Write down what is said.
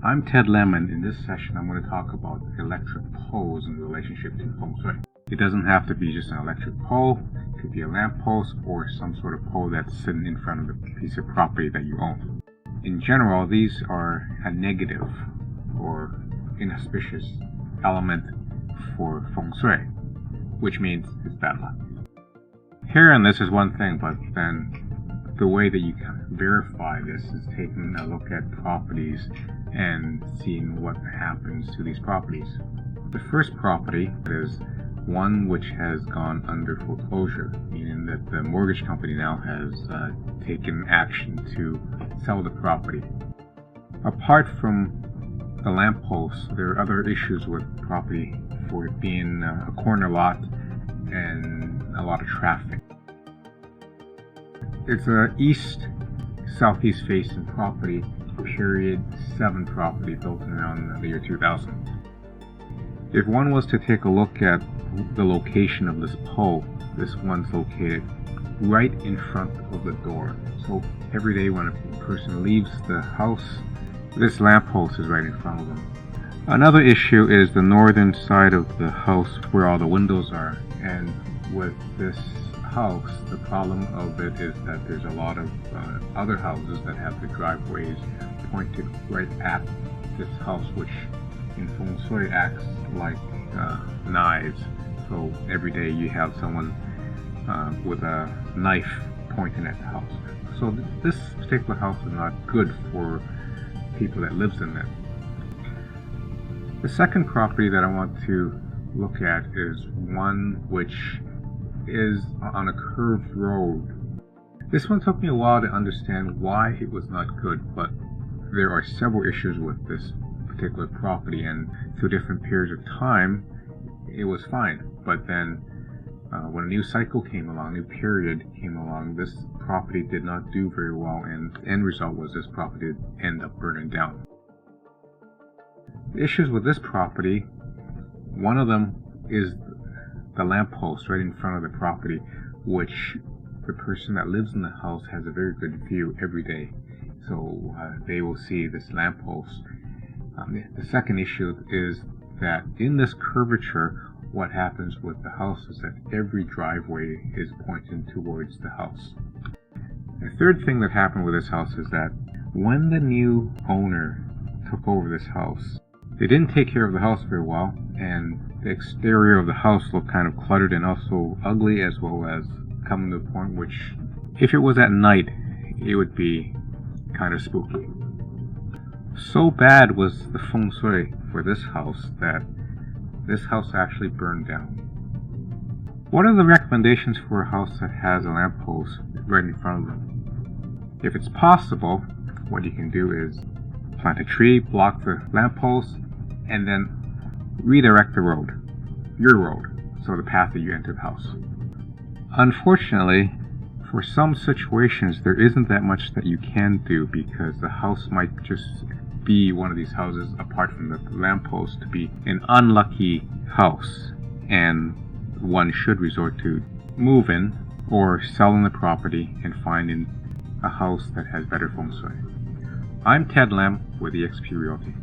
I'm Ted Lim, and in this session I'm going to talk about electric poles in relationship to Feng Shui. It doesn't have to be just an electric pole. It could be a lamp post or some sort of pole that's sitting in front of a piece of property that you own. In general, these are a negative or inauspicious element for Feng Shui, which means it's bad luck. Hearing this is one thing, but then the way that you can verify this is taking a look at properties and seeing what happens to these properties. The first property is one which has gone under foreclosure, meaning that the mortgage company now has taken action to sell the property. Apart from the lampposts, there are other issues with property for it being a corner lot and a lot of traffic. It's a east-southeast facing property, period 7 property built around the year 2000. If one was to take a look at the location of this pole, this one's located right in front of the door. So every day when a person leaves the house, this lamppost is right in front of them. Another issue is the northern side of the house where all the windows are, and with this house, the problem of it is that there's a lot of other houses that have the driveways pointed right at this house, which in Feng Shui acts like knives. So every day you have someone with a knife pointing at the house. So this particular house is not good for people that lives in it. The second property that I want to look at is one which is on a curved road. This one took me a while to understand why it was not good, but there are several issues with this particular property, and through different periods of time it was fine. But then when a new cycle came along, new period came along, this property did not do very well, and the end result was this property did end up burning down. The issues with this property, one of them is the lamppost right in front of the property, which the person that lives in the house has a very good view every day. So they will see this lamppost. The second issue is that in this curvature, what happens with the house is that every driveway is pointing towards the house. The third thing that happened with this house is that when the new owner took over this house, they didn't take care of the house very well, and the exterior of the house looked kind of cluttered and also ugly, as well as coming to a point which, if it was at night, it would be kind of spooky. So bad was the Feng Shui for this house that this house actually burned down. What are the recommendations for a house that has a lamppost right in front of them? If it's possible, what you can do is plant a tree, block the lamppost, and then redirect the road, your road, so the path that you enter the house. Unfortunately, for some situations, there isn't that much that you can do, because the house might just be one of these houses, apart from the lamppost, to be an unlucky house, and one should resort to moving or selling the property and finding a house that has better Feng Shui. I'm Ted Lim with eXp Realty.